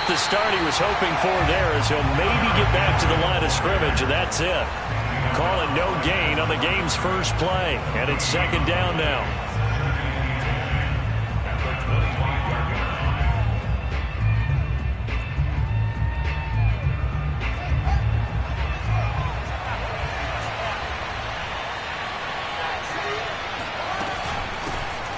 got the start he was hoping for there, as he'll maybe get back to the line of scrimmage, and that's it. Call it no gain on the game's first play, and it's second down now.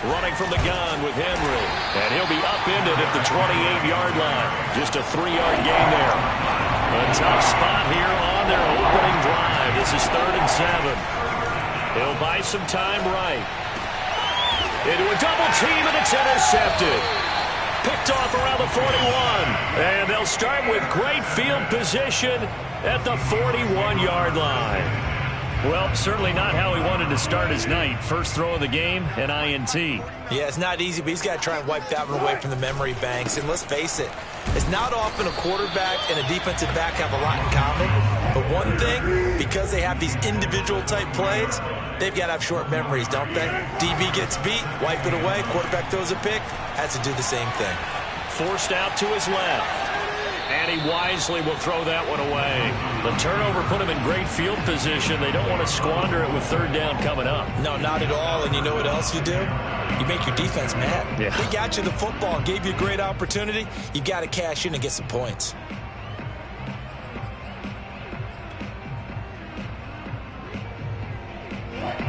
Running from the gun with Henry. And he'll be upended at the 28-yard line. Just a 3-yard gain there. A tough spot here on their opening drive. This is 3rd and 7. He'll buy some time right. Into a double team, and it's intercepted. Picked off around the 41. And they'll start with great field position at the 41-yard line. Well, certainly not how he wanted to start his night. First throw of the game, an INT. Yeah, it's not easy, but he's got to try and wipe that one away from the memory banks. And let's face it, it's not often a quarterback and a defensive back have a lot in common. But one thing, because they have these individual type plays, they've got to have short memories, don't they? DB gets beat, wipe it away, quarterback throws a pick, has to do the same thing. Forced out to his left. And he wisely will throw that one away. The turnover put him in great field position. They don't want to squander it with 3rd down coming up. No, not at all. And you know what else you do? You make your defense mad. Yeah. They got you the football, gave you a great opportunity. You got to cash in and get some points.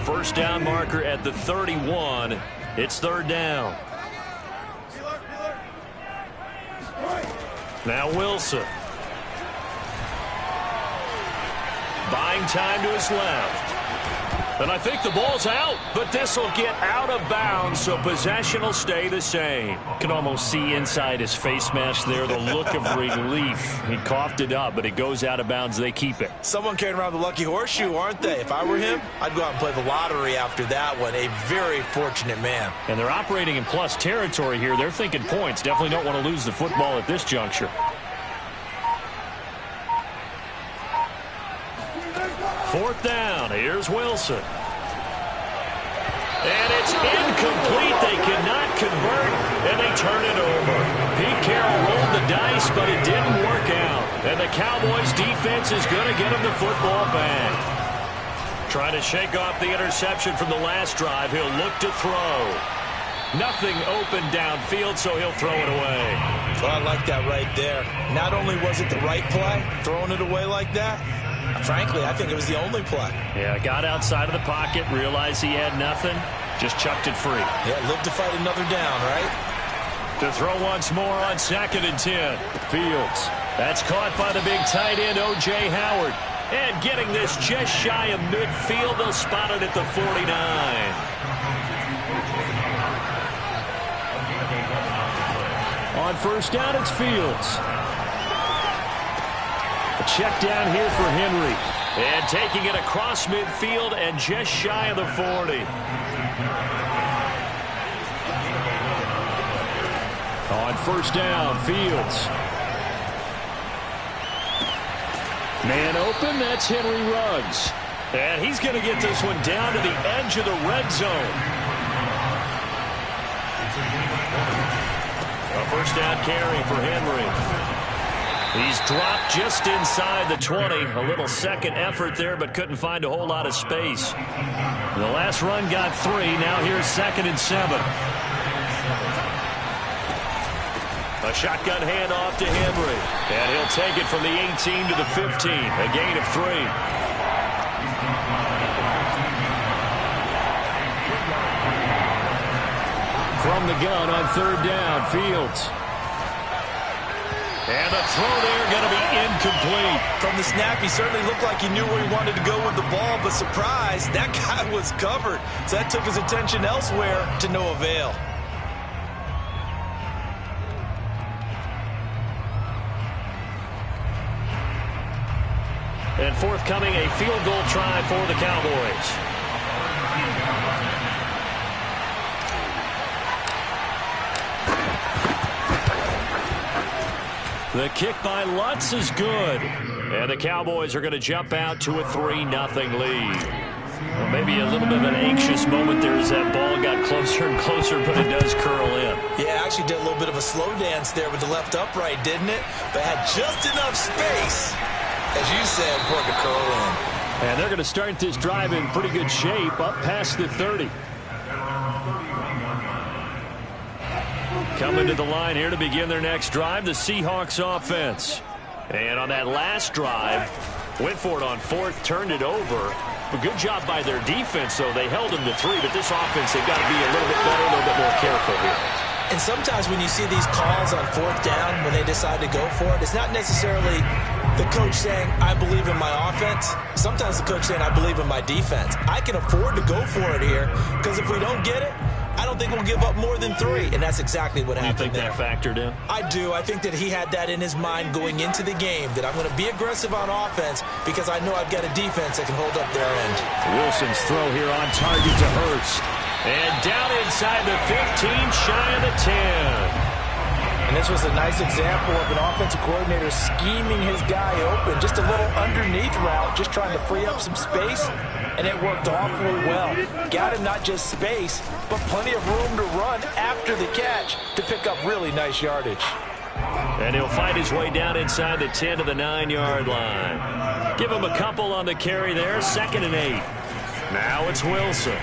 First down marker at the 31. It's 3rd down. Now Wilson. Buying time to his left. And I think the ball's out, but this will get out of bounds, so possession will stay the same. You can almost see inside his face mask there the look of relief. He coughed it up, but it goes out of bounds. They keep it. Someone carrying around the lucky horseshoe, aren't they? If I were him, I'd go out and play the lottery after that one. A very fortunate man. And they're operating in plus territory here. They're thinking points. Definitely don't want to lose the football at this juncture. 4th down. Here's Wilson. And it's incomplete. They cannot convert, and they turn it over. Pete Carroll rolled the dice, but it didn't work out. And the Cowboys' defense is going to get him the football back. Trying to shake off the interception from the last drive. He'll look to throw. Nothing open downfield, so he'll throw it away. Well, I like that right there. Not only was it the right play, throwing it away like that, frankly, I think it was the only play. Yeah, got outside of the pocket, realized he had nothing, just chucked it free. Yeah, live to fight another down, right? To throw once more on 2nd and 10. Fields. That's caught by the big tight end, O.J. Howard. And getting this just shy of midfield, they'll spot it at the 49. On first down, it's Fields. A check down here for Henry. And taking it across midfield and just shy of the 40. On first down, Fields. Man open, that's Henry Ruggs. And he's going to get this one down to the edge of the red zone. A first down carry for Henry. He's dropped just inside the 20. A little second effort there, but couldn't find a whole lot of space. The last run got 3. Now here's 2nd and 7. A shotgun handoff to Henry. And he'll take it from the 18 to the 15. A gain of 3. From the gun on 3rd down, Fields. And the throw there going to be incomplete. From the snap, he certainly looked like he knew where he wanted to go with the ball, but surprise, that guy was covered. So that took his attention elsewhere to no avail. And forthcoming, a field goal try for the Cowboys. The kick by Lutz is good. And the Cowboys are going to jump out to a 3-0 lead. Well, maybe a little bit of an anxious moment there as that ball got closer and closer, but it does curl in. Yeah, actually did a little bit of a slow dance there with the left upright, didn't it? But had just enough space, as you said, for it to curl in. And they're going to start this drive in pretty good shape, up past the 30. Coming to the line here to begin their next drive, the Seahawks offense. And on that last drive, went for it on fourth, turned it over. A good job by their defense, though. They held them to 3, but this offense, they've got to be a little bit better, a little bit more careful here. And sometimes when you see these calls on fourth down, when they decide to go for it, it's not necessarily the coach saying, I believe in my offense. Sometimes the coach saying, I believe in my defense. I can afford to go for it here, because if we don't get it, I don't think we'll give up more than 3, and that's exactly what happened there. You think that factored in? I do. I think that he had that in his mind going into the game, that I'm going to be aggressive on offense because I know I've got a defense that can hold up their end. Wilson's throw here on target to Hurst. And down inside the 15, shy of the 10. And this was a nice example of an offensive coordinator scheming his guy open. Just a little underneath route, just trying to free up some space. And it worked awfully well. Got him not just space, but plenty of room to run after the catch to pick up really nice yardage. And he'll fight his way down inside the 10 to the 9-yard line. Give him a couple on the carry there, 2nd and 8. Now it's Wilson.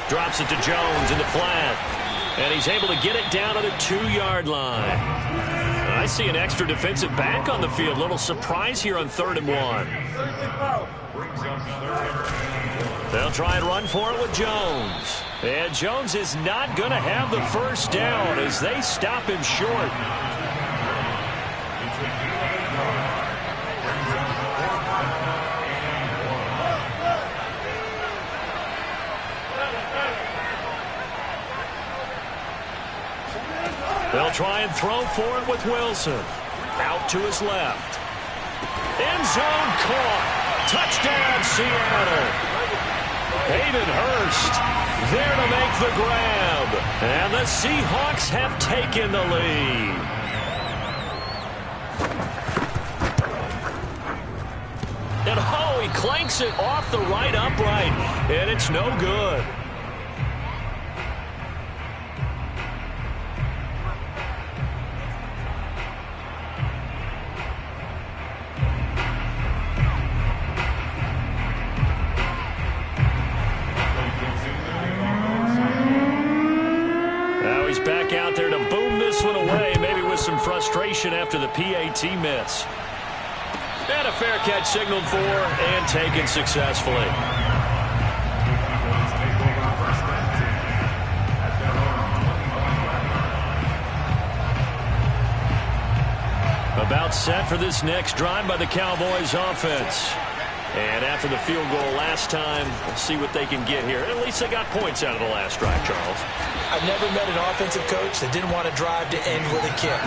Drops it to Jones in the flat. And he's able to get it down to the 2-yard line. I see an extra defensive back on the field. Little surprise here on 3rd and 1. They'll try and run for it with Jones. And Jones is not going to have the first down as they stop him short. They'll try and throw for it with Wilson. Out to his left. End zone caught. Touchdown, Seattle. Hayden Hurst there to make the grab. And the Seahawks have taken the lead. And oh, he clanks it off the right upright. And it's no good. Back out there to boom this one away, maybe with some frustration after the PAT miss. And a fair catch signaled for and taken successfully. About set for this next drive by the Cowboys offense. And after the field goal last time, we'll see what they can get here. At least they got points out of the last drive, Charles. I've never met an offensive coach that didn't want to drive to end with a kick.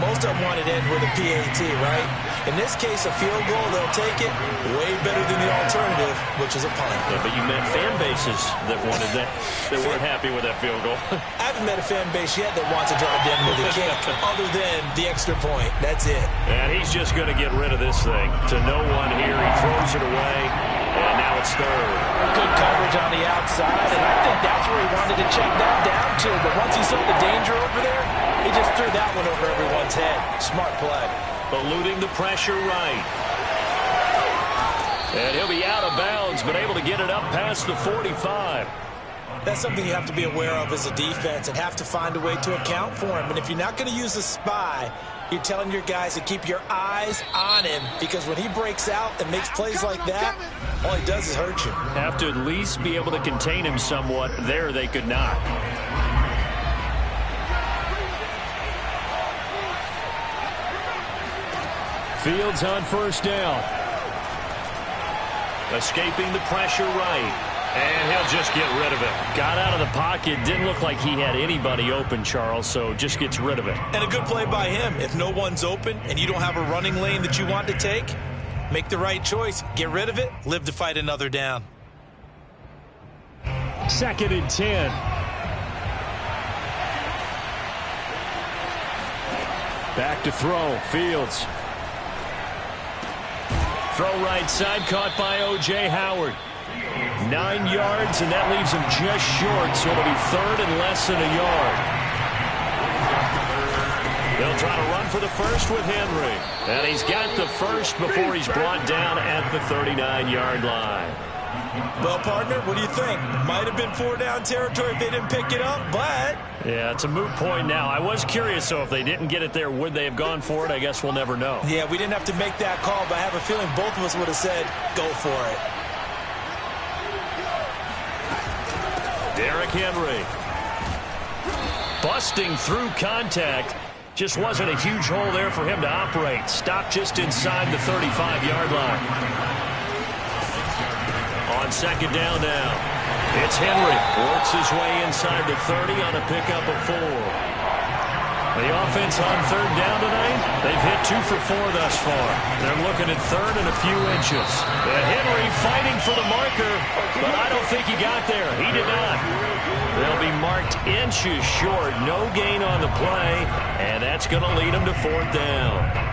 Most of them wanted to end with a PAT, right? In this case, a field goal, they'll take it way better than the alternative, which is a punt. Yeah, but you met fan bases that wanted that, that weren't happy with that field goal. I haven't met a fan base yet that wants to drive to end with a kick other than the extra point. That's it. And he's just going to get rid of this thing. To no one here. He throws it away. And now it's 3rd. Good coverage on the outside, and I think that's where he wanted to check that down to. But once he saw the danger over there, he just threw that one over everyone's head. Smart play. Eluding the pressure right. And he'll be out of bounds, but able to get it up past the 45. That's something you have to be aware of as a defense and have to find a way to account for him. And if you're not going to use a spy, you're telling your guys to keep your eyes on him, because when he breaks out and makes plays like that, all he does is hurt you. Have to at least be able to contain him somewhat. There they could not. Fields on 1st down. Escaping the pressure right. And he'll just get rid of it. Got out of the pocket. Didn't look like he had anybody open, Charles, so just gets rid of it. And a good play by him. If no one's open and you don't have a running lane that you want to take, make the right choice. Get rid of it. Live to fight another down. 2nd and 10. Back to throw. Fields. Throw right side, caught by O.J. Howard. 9 yards, and that leaves him just short, so it'll be third and less than a yard. They'll try to run for the first with Henry. And he's got the first before he's brought down at the 39-yard line. Well, partner, what do you think? Might have been 4-down territory if they didn't pick it up, but... Yeah, it's a moot point now. I was curious, so if they didn't get it there, would they have gone for it? I guess we'll never know. Yeah, we didn't have to make that call, but I have a feeling both of us would have said, go for it. Derrick Henry. Busting through contact. Just wasn't a huge hole there for him to operate. Stopped just inside the 35-yard line. On second down now. It's Henry. Works his way inside the 30 on a pickup of 4. The offense on third down tonight, they've hit 2 for 4 thus far. They're looking at third and a few inches. And Henry fighting for the marker, but I don't think he got there. He did not. They'll be marked inches short. No gain on the play, and that's going to lead them to fourth down.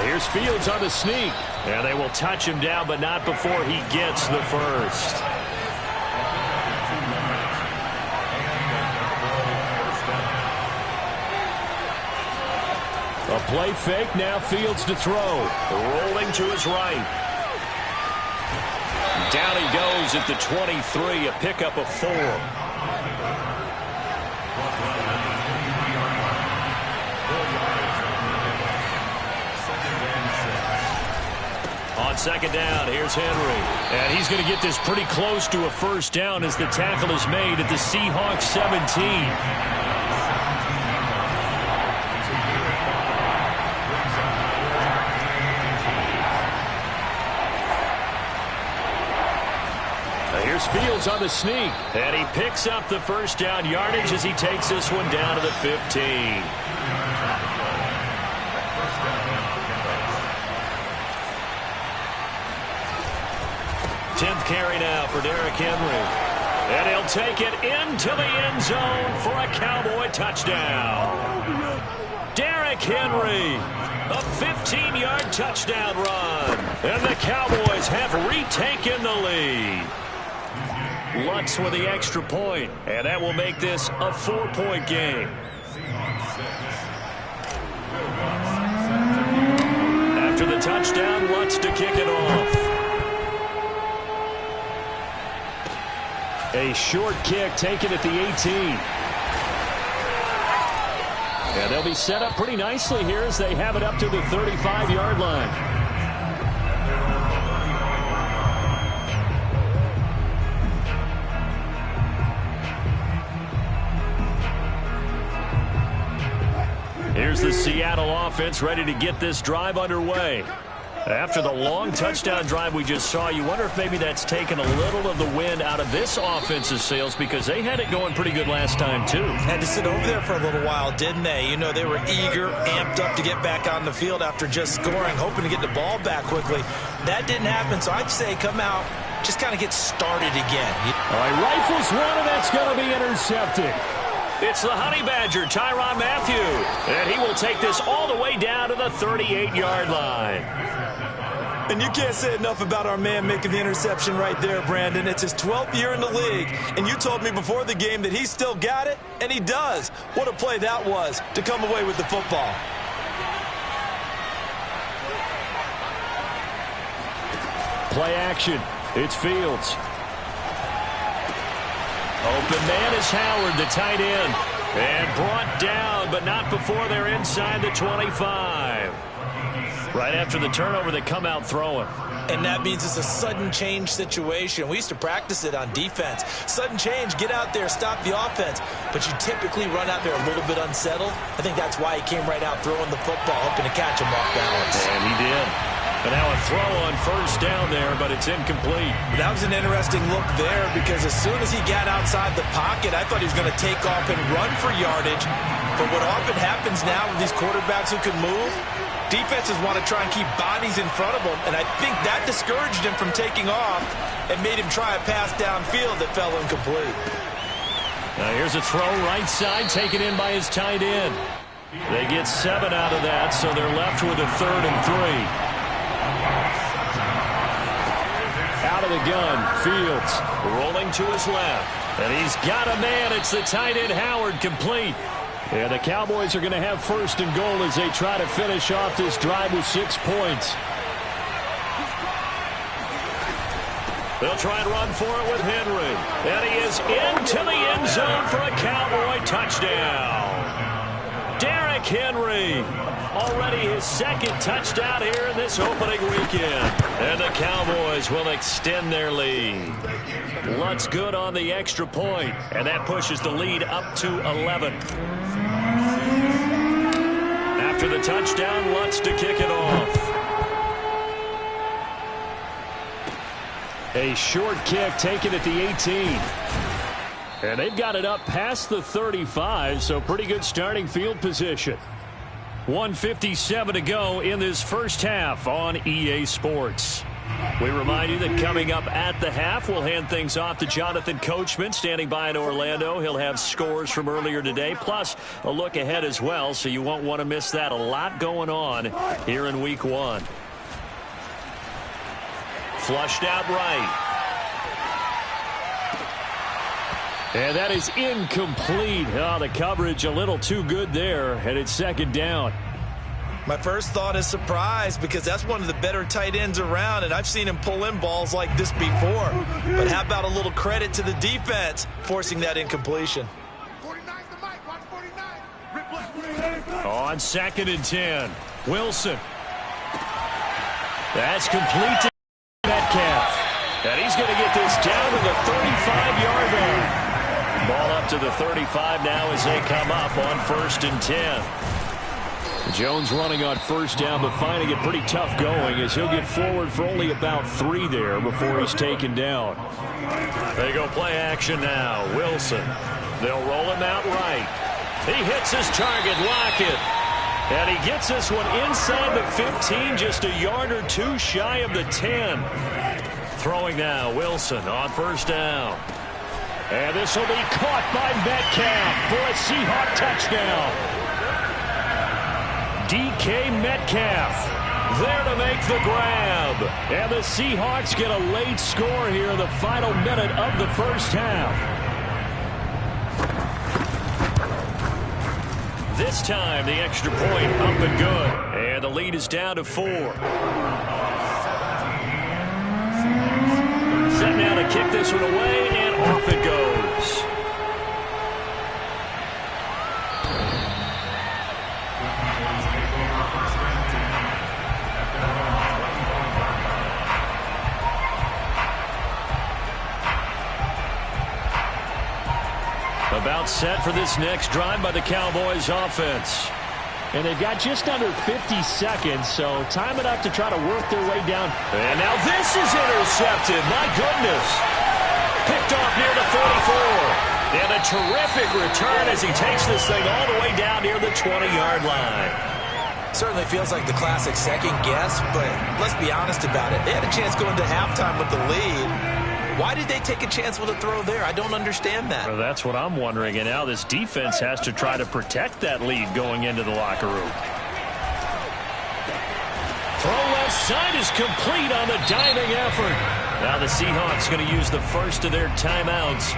Here's Fields on the sneak. And they will touch him down, but not before he gets the first. A play fake, now Fields to throw. Rolling to his right. Down he goes at the 23, a pickup of 4. On second down, here's Henry. And he's going to get this pretty close to a first down as the tackle is made at the Seahawks 17. Here's Fields on the sneak. And he picks up the first down yardage as he takes this one down to the 15. 10th carry now for Derrick Henry. And he'll take it into the end zone for a Cowboy touchdown. Derrick Henry, a 15-yard touchdown run. And the Cowboys have retaken the lead. Lutz with the extra point, and that will make this a 4-point game. After the touchdown, Lutz to kick it off. A short kick taken at the 18. And they'll be set up pretty nicely here as they have it up to the 35-yard line. Here's the Seattle offense ready to get this drive underway. After the long touchdown drive we just saw, you wonder if maybe that's taken a little of the wind out of this offense's sails because they had it going pretty good last time, too. Had to sit over there for a little while, didn't they? You know, they were eager, amped up to get back on the field after just scoring, hoping to get the ball back quickly. That didn't happen, so I'd say come out, just kind of get started again. All right, rifles one, and that's going to be intercepted. It's the Honey Badger, Tyrann Mathieu, and he will take this all the way down to the 38-yard line. And you can't say enough about our man making the interception right there, Brandon. It's his 12th year in the league, and you told me before the game that he still got it, and he does. What a play that was to come away with the football. Play action. It's Fields. Open man is Howard, the tight end. And brought down, but not before they're inside the 25. Right after the turnover, they come out throwing. And that means it's a sudden change situation. We used to practice it on defense. Sudden change, get out there, stop the offense. But you typically run out there a little bit unsettled. I think that's why he came right out throwing the football, hoping to catch him off balance. And he did. And now a throw on first down there, but it's incomplete. That was an interesting look there because as soon as he got outside the pocket, I thought he was going to take off and run for yardage. But what often happens now with these quarterbacks who can move, defenses want to try and keep bodies in front of them, and I think that discouraged him from taking off and made him try a pass downfield that fell incomplete. Now here's a throw right side taken in by his tight end. They get 7 out of that, so they're left with a 3rd and 3. Out of the gun, Fields rolling to his left. And he's got a man. It's the tight end Howard, complete. And the Cowboys are going to have 1st and goal as they try to finish off this drive with 6 points. They'll try and run for it with Henry. And he is into the end zone for a Cowboy touchdown. Derrick Henry, already his 2nd touchdown here in this opening weekend. And the Cowboys will extend their lead. Lutz good on the extra point, and that pushes the lead up to 11. After the touchdown, Lutz to kick it off. A short kick taken at the 18. And they've got it up past the 35, so pretty good starting field position. 1:57 to go in this first half on EA Sports. We remind you that coming up at the half, we'll hand things off to Jonathan Coachman, standing by in Orlando. He'll have scores from earlier today, plus a look ahead as well, so you won't want to miss that. A lot going on here in Week 1. Flushed out right. And that is incomplete. Oh, the coverage a little too good there, and it's 2nd down. My first thought is surprise, because that's one of the better tight ends around, and I've seen him pull in balls like this before. But how about a little credit to the defense forcing that incompletion? On 2nd and 10, Wilson. That's complete to Metcalf. And he's going to get this down to the 35-yard line. Ball up to the 35 now as they come up on 1st and 10. Jones running on 1st down, but finding it pretty tough going as he'll get forward for only about 3 there before he's taken down. They go play action now. Wilson. They'll roll him out right. He hits his target, Lockett. And he gets this one inside the 15, just a yard or 2 shy of the 10. Throwing now, Wilson on 1st down. And this will be caught by Metcalf for a Seahawk touchdown. DK Metcalf there to make the grab. And the Seahawks get a late score here in the final minute of the first half. This time the extra point up and good. And the lead is down to 4. Set now to kick this one away, and off it goes. About set for this next drive by the Cowboys offense. And they've got just under 50 seconds, so time enough to try to work their way down. And now this is intercepted. My goodness. Picked off near the 44. And a terrific return as he takes this thing all the way down near the 20-yard line. Certainly feels like the classic second guess, but let's be honest about it. They had a chance going to halftime with the lead. Why did they take a chance with a throw there? I don't understand that. Well, that's what I'm wondering. And now this defense has to try to protect that lead going into the locker room. Throw left side is complete on the diving effort. Now the Seahawks going to use the first of their timeouts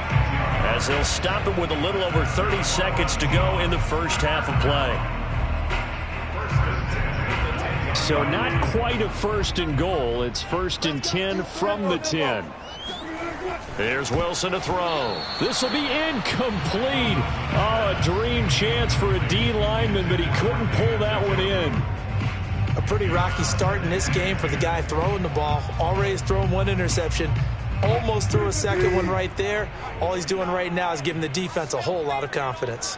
as they'll stop it with a little over 30 seconds to go in the first half of play. So not quite a 1st and goal. It's 1st and 10 from the 10. Here's Wilson to throw. This will be incomplete. Oh, a dream chance for a D lineman, but he couldn't pull that one in. A pretty rocky start in this game for the guy throwing the ball. Already has thrown 1 interception. Almost threw a second one right there. All he's doing right now is giving the defense a whole lot of confidence.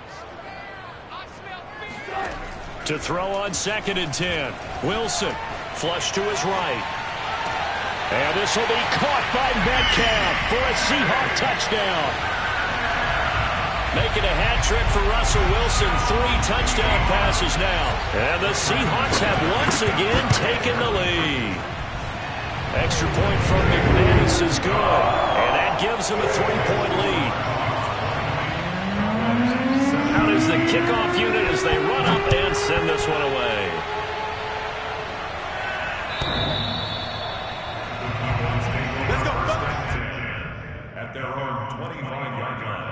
To throw on 2nd and 10. Wilson, flush to his right. And this will be caught by Metcalf for a Seahawk touchdown. Making a hat trick for Russell Wilson. 3 touchdown passes now. And the Seahawks have once again taken the lead. Extra point from McManus is good. And that gives them a 3-point lead. Out is the kickoff unit as they run up and send this one away. Let's go. At their own 25-yard line.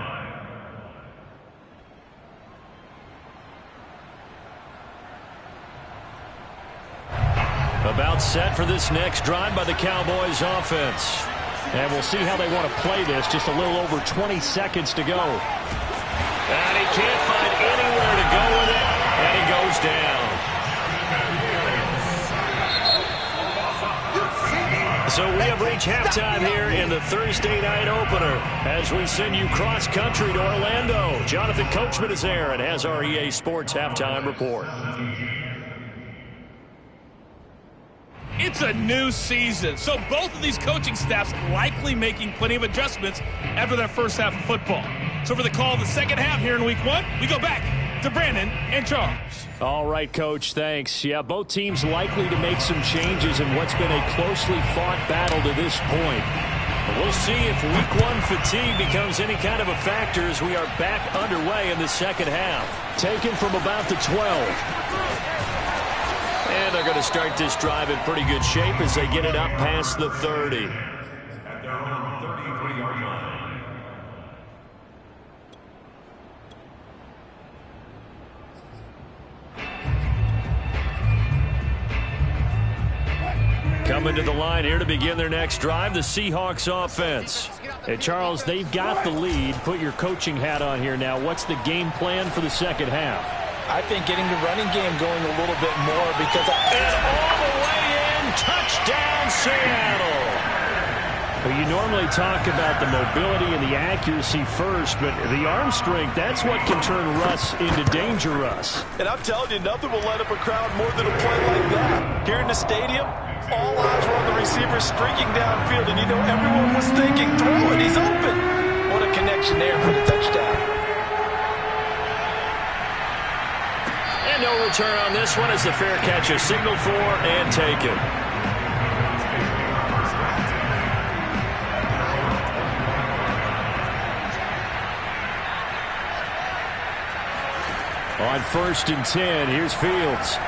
About set for this next drive by the Cowboys offense. And we'll see how they want to play this. Just a little over 20 seconds to go. And he can't find anywhere to go with it. And he goes down. So we have reached halftime here in the Thursday night opener as we send you cross-country to Orlando. Jonathan Coachman is there and has our EA Sports halftime report. It's a new season, so both of these coaching staffs likely making plenty of adjustments after their first half of football. So for the call of the second half here in week one, we go back to Brandon and Charles. All right, Coach, thanks. Yeah, both teams likely to make some changes in what's been a closely fought battle to this point. But we'll see if week one fatigue becomes any kind of a factor as we are back underway in the second half. Taken from about the 12. And they're going to start this drive in pretty good shape as they get it up past the 30. At their own 33-yard line. Coming to the line here to begin their next drive, the Seahawks offense. Hey, Charles, they've got the lead. Put your coaching hat on here now. What's the game plan for the second half? I think getting the running game going a little bit more because... And all the way in, touchdown Seattle! Well, you normally talk about the mobility and the accuracy first, but the arm strength, that's what can turn Russ into danger Russ. And I'm telling you, nothing will light up a crowd more than a play like that. Here in the stadium, all eyes were on the receiver streaking downfield, and you know everyone was thinking, throw it, he's open. What a connection there for the touchdown. And no return on this one as the fair catch is signaled for and taken. On 1st and 10, here's Fields.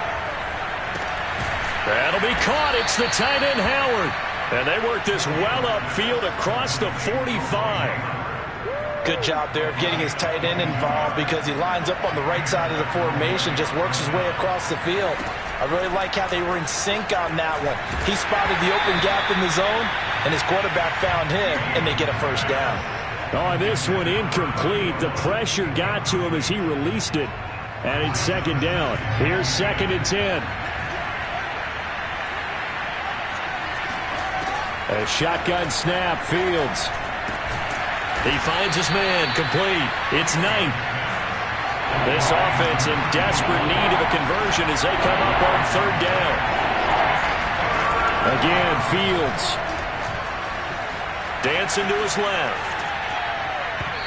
That'll be caught. It's the tight end, Howard. And they work this well upfield across the 45. Good job there of getting his tight end involved because he lines up on the right side of the formation, just works his way across the field. I really like how they were in sync on that one. He spotted the open gap in the zone, and his quarterback found him, and they get a first down. On this one, incomplete. The pressure got to him as he released it. And it's second down. Here's 2nd and 10. A shotgun snap, Fields. He finds his man, complete. It's Knight. This offense in desperate need of a conversion as they come up on 3rd down. Again, Fields. Dancing to his left.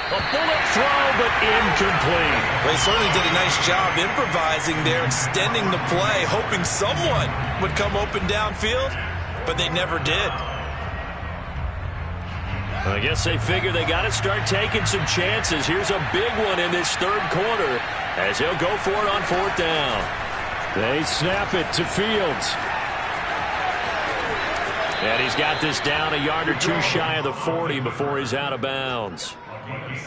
A bullet throw, but incomplete. They certainly did a nice job improvising there, extending the play, hoping someone would come open downfield, but they never did. I guess they figure they got to start taking some chances. Here's a big one in this 3rd quarter as he'll go for it on 4th down. They snap it to Fields. And he's got this down a yard or two shy of the 40 before he's out of bounds.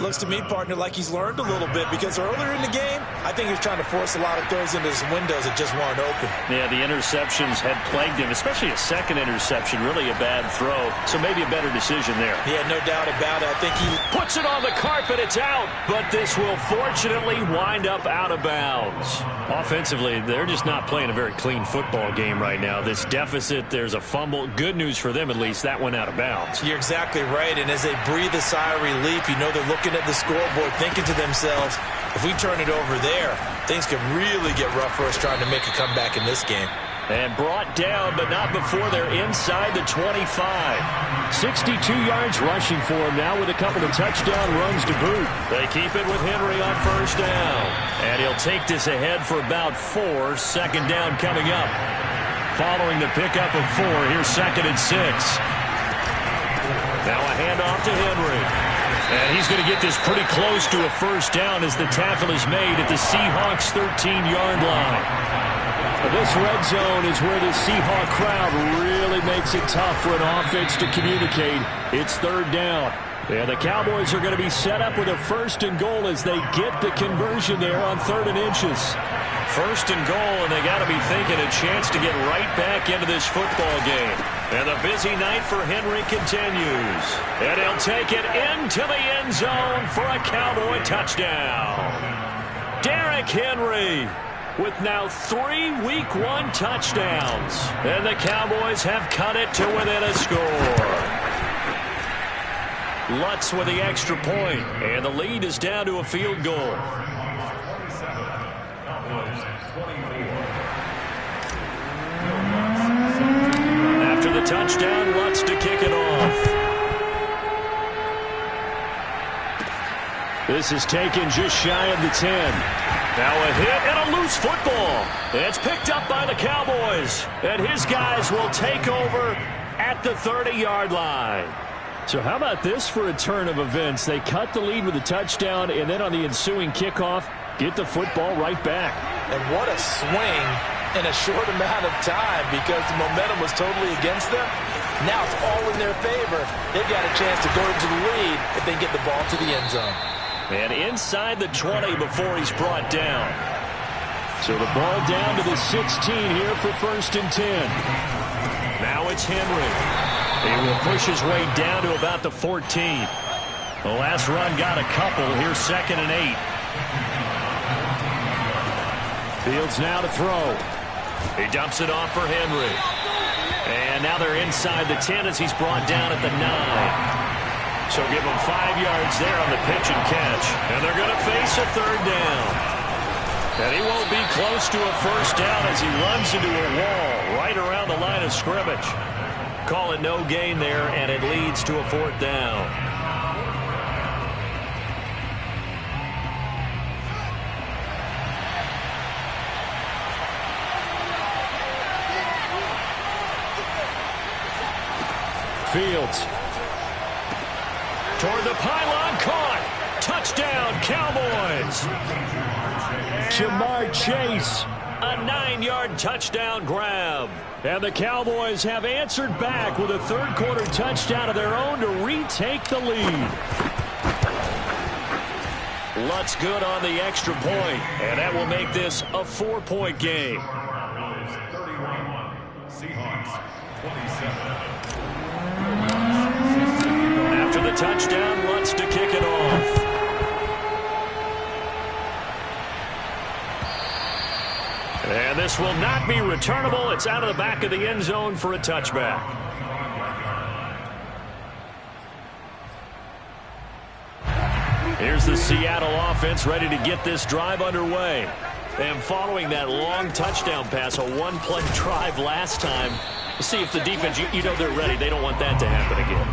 Looks to me, partner, like he's learned a little bit because earlier in the game, I think he was trying to force a lot of throws into his windows that just weren't open. Yeah, the interceptions had plagued him, especially a second interception, really a bad throw. So maybe a better decision there. Yeah, no doubt about it. I think he puts it on the carpet. It's out, but this will fortunately wind up out of bounds. Offensively, they're just not playing a very clean football game right now. This deficit, there's a fumble. Good news for them, at least. That went out of bounds. You're exactly right, and as they breathe a sigh of relief, you know they're looking at the scoreboard thinking to themselves, if we turn it over there, things could really get rough for us trying to make a comeback in this game. And brought down, but not before they're inside the 25. 62 yards rushing for him now with a couple of touchdown runs to boot. They keep it with Henry on 1st down. And he'll take this ahead for about 4. 2nd down coming up. Following the pickup of 4, here's 2nd and 6. Now a handoff to Henry. And he's going to get this pretty close to a first down as the tackle is made at the Seahawks' 13-yard line. This red zone is where the Seahawk crowd really makes it tough for an offense to communicate. It's third down. And the Cowboys are going to be set up with a first and goal as they get the conversion there on 3rd and inches. First and goal, and they got to be thinking a chance to get right back into this football game. And the busy night for Henry continues. And he'll take it into the end zone for a Cowboy touchdown. Derrick Henry with now 3 Week 1 touchdowns. And the Cowboys have cut it to within a score. Lutz with the extra point, and the lead is down to a field goal. After the touchdown, Lutz to kick it off. This is taken just shy of the 10. Now a hit and a loose football. It's picked up by the Cowboys, and his guys will take over at the 30-yard line. So how about this for a turn of events? They cut the lead with a touchdown, and then on the ensuing kickoff, get the football right back. And what a swing in a short amount of time because the momentum was totally against them. Now it's all in their favor. They've got a chance to go into the lead if they get the ball to the end zone. And inside the 20 before he's brought down. So the ball down to the 16 here for 1st and 10. Now it's Henry. He will push his way down to about the 14. The last run got a couple. Here's 2nd and 8. Fields now to throw. He dumps it off for Henry. And now they're inside the 10 as he's brought down at the 9. So give him 5 yards there on the pitch and catch. And they're going to face a 3rd down. And he won't be close to a first down as he runs into a wall right around the line of scrimmage. Call it no gain there, and it leads to a 4th down. Fields. Toward the pylon, caught. Touchdown, Cowboys. Jamar Chase. A 9-yard touchdown grab. And the Cowboys have answered back with a 3rd-quarter touchdown of their own to retake the lead. Lutz good on the extra point, and that will make this a 4-point game. After the touchdown, Lutz to kick it off. And this will not be returnable. It's out of the back of the end zone for a touchback. Here's the Seattle offense ready to get this drive underway. And following that long touchdown pass, a 1-play drive last time, see if the defense, you know they're ready. They don't want that to happen again.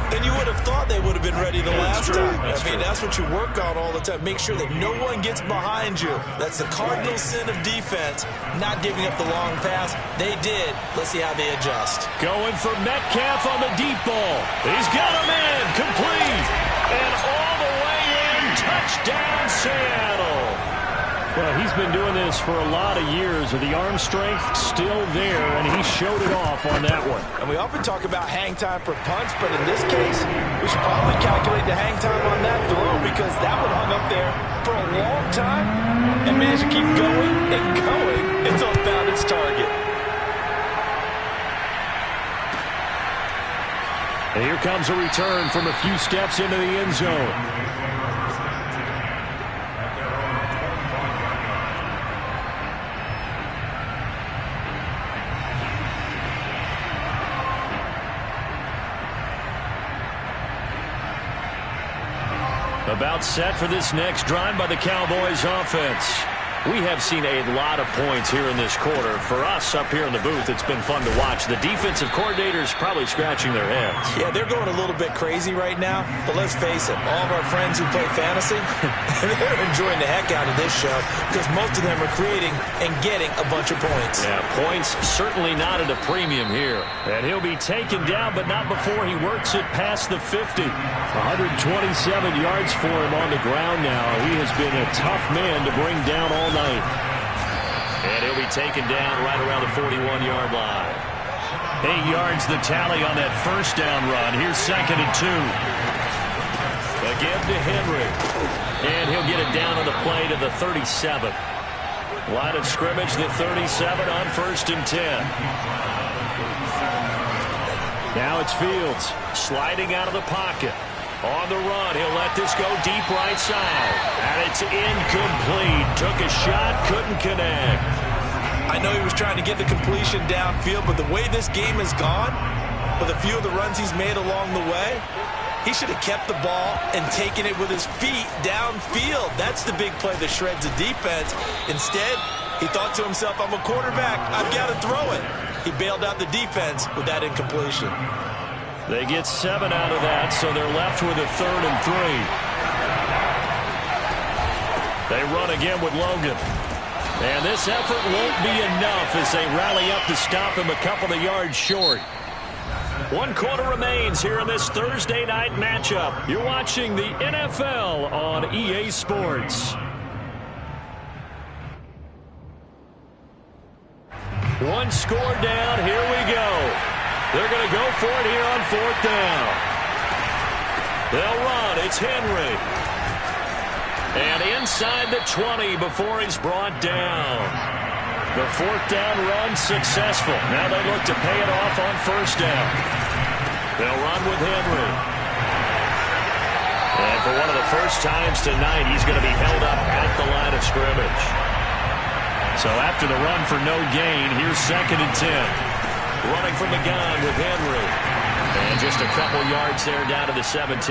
And you would have thought they would have been ready the last time. That's what you work on all the time. Make sure that no one gets behind you. That's the cardinal sin of defense, not giving up the long pass. They did. Let's see how they adjust. Going for Metcalf on the deep ball. He's got him in. Complete. And all the way in. Touchdown, Seattle. Well, he's been doing this for a lot of years with the arm strength still there, and he showed it off on that one. And we often talk about hang time for punts, but in this case, we should probably calculate the hang time on that throw because that one hung up there for a long time and managed to keep going and going until it found its target. And here comes a return from a few steps into the end zone. About set for this next drive by the Cowboys offense. We have seen a lot of points here in this quarter. For us up here in the booth, it's been fun to watch. The defensive coordinators probably scratching their heads. Yeah, they're going a little bit crazy right now. But let's face it, all of our friends who play fantasy, they're enjoying the heck out of this show because most of them are creating and getting a bunch of points. Yeah, points certainly not at a premium here. And he'll be taken down, but not before he works it past the 50. 127 yards for him on the ground now. He has been a tough man to bring down all night. And he'll be taken down right around the 41-yard line. 8 yards the tally on that first down run. Here's 2nd and 2. Again to Henry. And he'll get it down on the play to the 37. Line of scrimmage, the 37 on 1st and 10. Now it's Fields sliding out of the pocket. On the run, he'll let this go deep right side. And it's incomplete. Took a shot, couldn't connect. I know he was trying to get the completion downfield, but the way this game has gone, with a few of the runs he's made along the way, he should have kept the ball and taken it with his feet downfield. That's the big play that shreds the defense. Instead, he thought to himself, I'm a quarterback, I've got to throw it. He bailed out the defense with that incompletion. They get 7 out of that, so they're left with a 3rd and 3. They run again with Logan. And this effort won't be enough as they rally up to stop him a couple of yards short. 1 quarter remains here in this Thursday night matchup. You're watching the NFL on EA Sports. 1 score down. Here we go. They're going to go for it here on 4th down. They'll run. It's Henry. And inside the 20 before he's brought down. The 4th down run successful. Now they look to pay it off on 1st down. They'll run with Henry. And for one of the first times tonight, he's going to be held up at the line of scrimmage. So after the run for no gain, here's 2nd and 10. Running from the gun with Henry. And just a couple yards there down to the 17.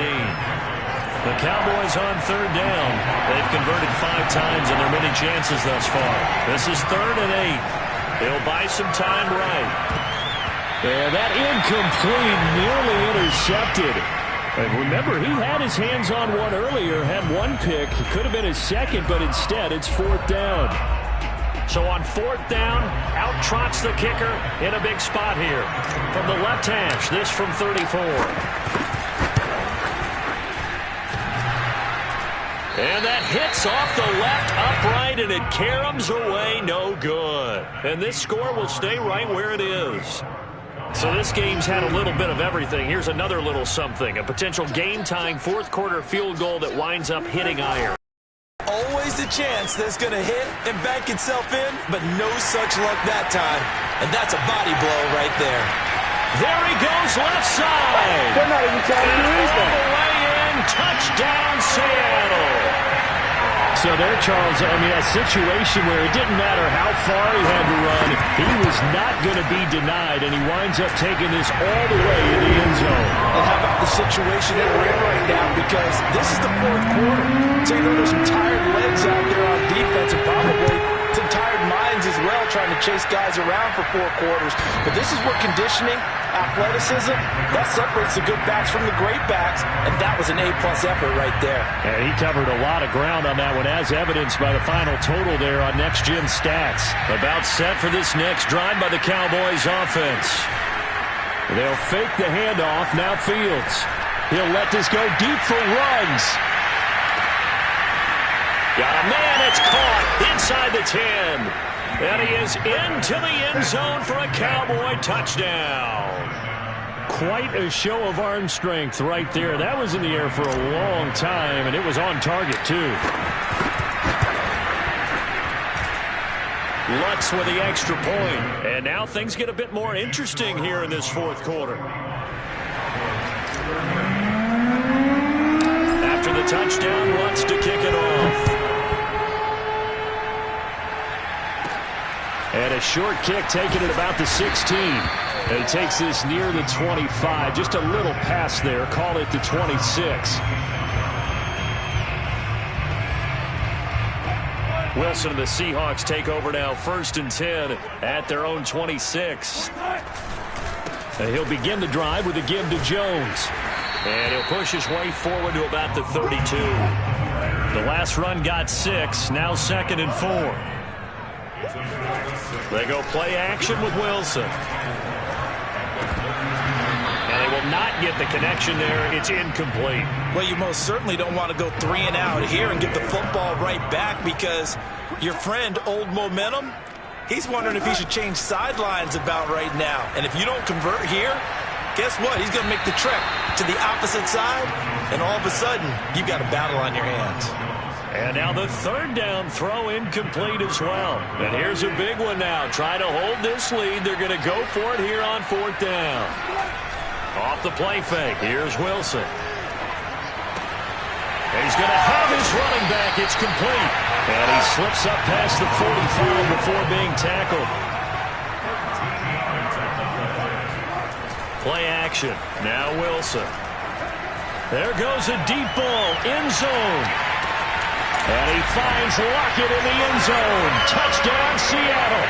The Cowboys on 3rd down. They've converted 5 times in their many chances thus far. This is 3rd and 8. They'll buy some time right. And that incomplete, nearly intercepted. And remember, he had his hands on one earlier, had 1 pick. It could have been his 2nd, but instead it's 4th down. So on 4th down, out trots the kicker in a big spot here. From the left hash, this from 34. And that hits off the left upright, and it caroms away, no good. And this score will stay right where it is. So this game's had a little bit of everything. Here's another little something. A potential game-tying 4th quarter field goal that winds up hitting iron. Always the chance that's going to hit and bank itself in, but no such luck that time. And that's a body blow right there. There he goes, left side. They're not even trying to do anything. All the way in, touchdown Seattle. So there, Charles, I mean, a situation where it didn't matter how far he had to run, he was not going to be denied, and he winds up taking this all the way in the end zone. And how about the situation that we're in right now? Because this is the 4th quarter. So you know there's some tired legs out there on defense and probably some tired minds as well trying to chase guys around for 4 quarters. But this is where conditioning, athleticism, that separates the good backs from the great backs, and that was an A-plus effort right there. And he covered a lot of ground on that one, as evidenced by the final total there on Next Gen Stats. About set for this next drive by the Cowboys offense. They'll fake the handoff. Now Fields. He'll let this go deep for runs. Got a man, it's caught inside the 10. And he is into the end zone for a Cowboy touchdown. Quite a show of arm strength right there. That was in the air for a long time, and it was on target, too. Lutz with the extra point. And now things get a bit more interesting here in this 4th quarter. After the touchdown, Lutz to kick it off. And a short kick taken at about the 16. And he takes this near the 25. Just a little pass there. Call it the 26. Wilson and the Seahawks take over now, 1st and 10 at their own 26. And he'll begin the drive with a give to Jones. And he'll push his way forward to about the 32. The last run got 6, now 2nd and 4. They go play action with Wilson. And they will not get the connection there. It's incomplete. Well, you most certainly don't want to go 3 and out here and give the football right back, because your friend, Old Momentum, he's wondering if he should change sidelines about right now. And if you don't convert here, guess what? He's going to make the trek to the opposite side, and all of a sudden, you've got a battle on your hands. And now the 3rd down throw incomplete as well. And here's a big one now. Try to hold this lead. They're going to go for it here on 4th down. Off the play fake. Here's Wilson. And he's going to have his running back. It's complete. And he slips up past the 45 before being tackled. Play action. Now Wilson. There goes a deep ball. End zone. And he finds Lockett in the end zone. Touchdown, Seattle.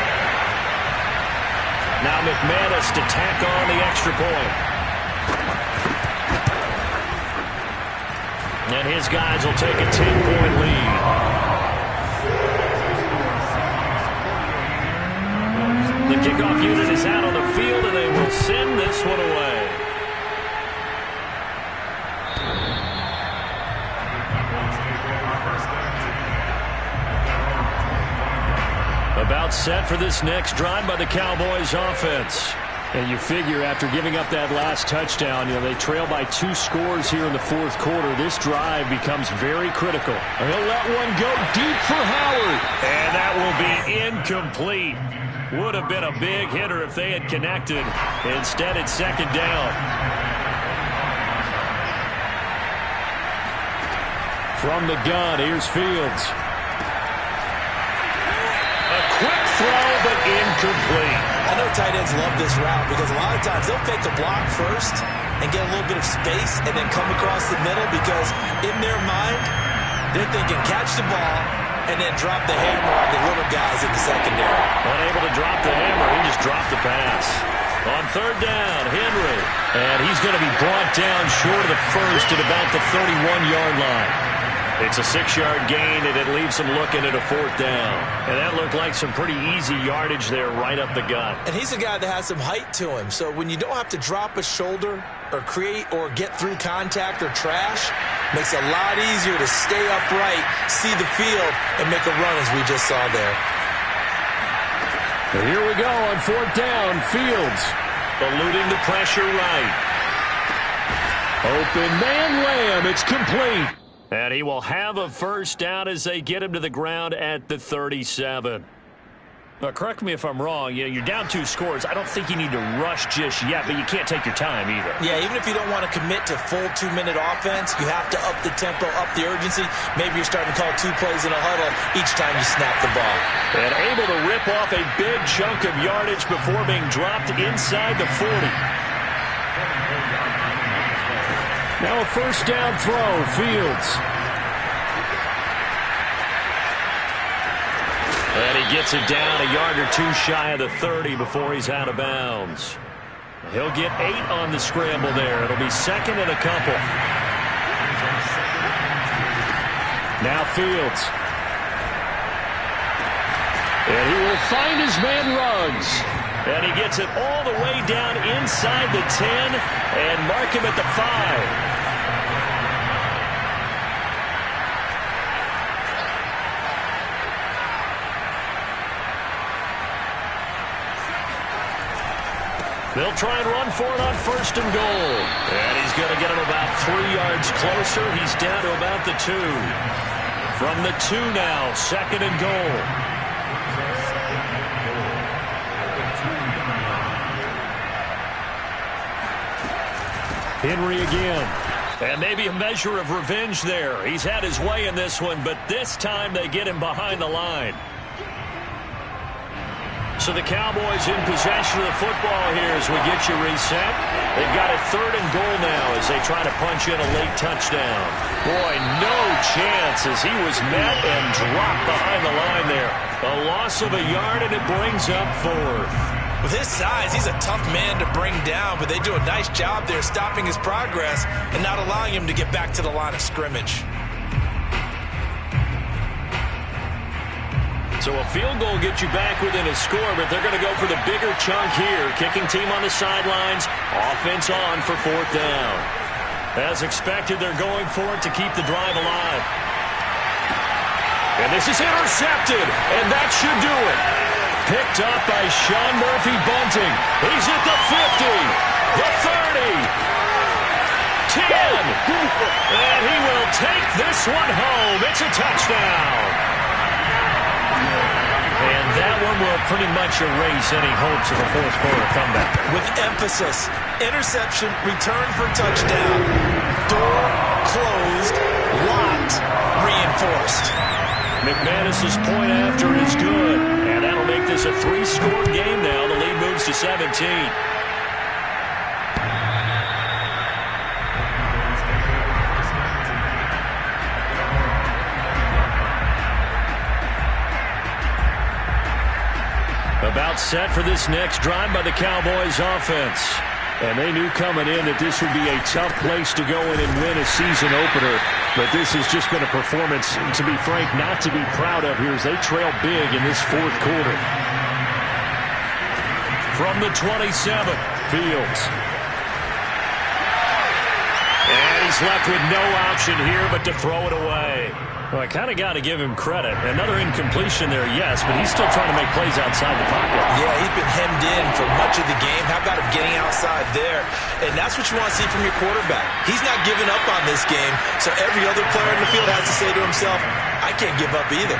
Now McManus to tack on the extra point. And his guys will take a 10-point lead. The kickoff unit is out on the field, and they will send this one away. About set for this next drive by the Cowboys offense. And you figure after giving up that last touchdown, they trail by 2 scores here in the 4th quarter. This drive becomes very critical. He'll let one go deep for Howard. And that will be incomplete. Would have been a big hitter if they had connected. Instead, it's 2nd down. From the gun, here's Fields. A quick throw, but incomplete. I know tight ends love this route because a lot of times they'll fake a block first and get a little bit of space and then come across the middle, because in their mind, they're thinking catch the ball and then drop the hammer on the little guys in the secondary. Unable to drop the hammer, he just dropped the pass. On 3rd down, Henry. And he's going to be brought down short of the first at about the 31-yard line. It's a 6-yard gain, and it leaves them looking at a 4th down. And that looked like some pretty easy yardage there right up the gut. And he's a guy that has some height to him. So when you don't have to drop a shoulder or create or get through contact or trash, makes it a lot easier to stay upright, see the field, and make a run as we just saw there. And here we go on 4th down. Fields eluding the pressure right. Open man Lamb. It's complete. And he will have a 1st down as they get him to the ground at the 37. Now, correct me if I'm wrong. You're down 2 scores. I don't think you need to rush just yet, but you can't take your time either. Yeah, even if you don't want to commit to full 2-minute offense, you have to up the tempo, up the urgency. Maybe you're starting to call 2 plays in a huddle each time you snap the ball. And able to rip off a big chunk of yardage before being dropped inside the 40. Now a 1st down throw, Fields. And he gets it down a yard or 2 shy of the 30 before he's out of bounds. He'll get 8 on the scramble there. It'll be 2nd and a couple. Now Fields. And he will find his man Ruggs. And he gets it all the way down inside the 10 and mark him at the 5. They'll try and run for it on 1st and goal. And he's going to get him about 3 yards closer. He's down to about the 2. From the 2 now, 2nd and goal. Henry again. And maybe a measure of revenge there. He's had his way in this one, but this time they get him behind the line. So the Cowboys in possession of the football here as we get you reset. They've got it 3rd and goal now as they try to punch in a late touchdown. Boy, no chance as he was met and dropped behind the line there. A loss of a yard, and it brings up 4th. With his size, he's a tough man to bring down, but they do a nice job there stopping his progress and not allowing him to get back to the line of scrimmage. So a field goal gets you back within a score, but they're going to go for the bigger chunk here. Kicking team on the sidelines, offense on for 4th down. As expected, they're going for it to keep the drive alive. And this is intercepted, and that should do it. Picked up by Sean Murphy-Bunting. He's at the 50, the 30, 10, and he will take this one home. It's a touchdown. And that one will pretty much erase any hopes of a 4th quarter comeback. With emphasis, interception, return for touchdown. Door closed, locked, reinforced. McManus's point after is good, and that'll make this a 3-score game now. The lead moves to 17. About set for this next drive by the Cowboys offense. And they knew coming in that this would be a tough place to go in and win a season opener. But this has just been a performance, to be frank, not to be proud of here as they trail big in this 4th quarter. From the 27, Fields. And he's left with no option here but to throw it away. Well, I kind of got to give him credit. Another incompletion there, yes, but he's still trying to make plays outside the pocket. Yeah, he's been hemmed in for much of the game. How about him getting outside there? And that's what you want to see from your quarterback. He's not giving up on this game, so every other player in the field has to say to himself, I can't give up either.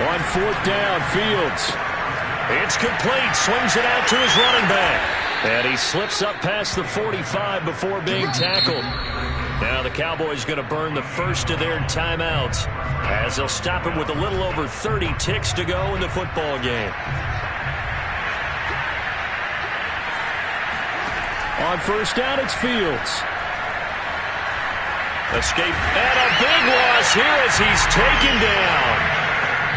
On 4th down, Fields. It's complete. Swings it out to his running back. And he slips up past the 45 before being tackled. Now the Cowboys going to burn the first of their timeouts as they'll stop it with a little over 30 ticks to go in the football game. On 1st down, it's Fields. Escape and a big loss here as he's taken down.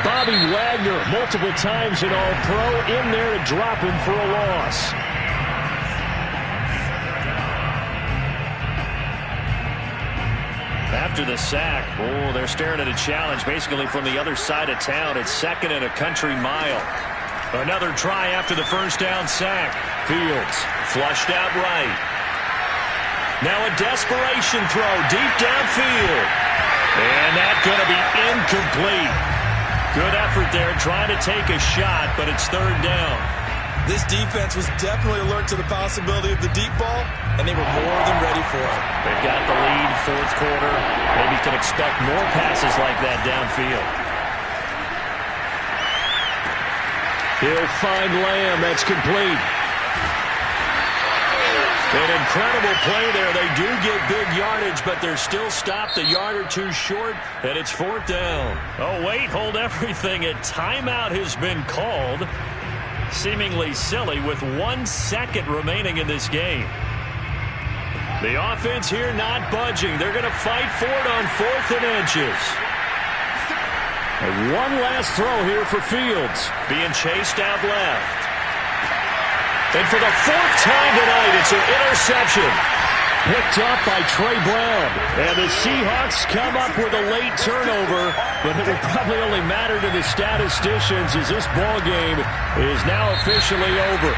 Bobby Wagner, multiple times an All-Pro, in there to drop him for a loss. After the sack, oh, they're staring at a challenge basically from the other side of town. It's 2nd and a country mile. Another try after the 1st down sack. Fields flushed out right. Now a desperation throw deep downfield. And that's going to be incomplete. Good effort there trying to take a shot, but it's 3rd down. This defense was definitely alert to the possibility of the deep ball, and they were more than ready for it. They've got the lead, 4th quarter. Maybe can expect more passes like that downfield. He'll find Lamb. That's complete. An incredible play there. They do get big yardage, but they're still stopped a yard or two short, and it's 4th down. Oh, wait, hold everything. A timeout has been called. Seemingly silly with 1 second remaining in this game. The offense here not budging. They're going to fight for it on 4th and inches. And one last throw here for Fields. Being chased out left. And for the 4th time tonight, it's an interception. Picked up by Trey Brown. And the Seahawks come up with a late turnover, but it will probably only matter to the statisticians as this ball game is now officially over.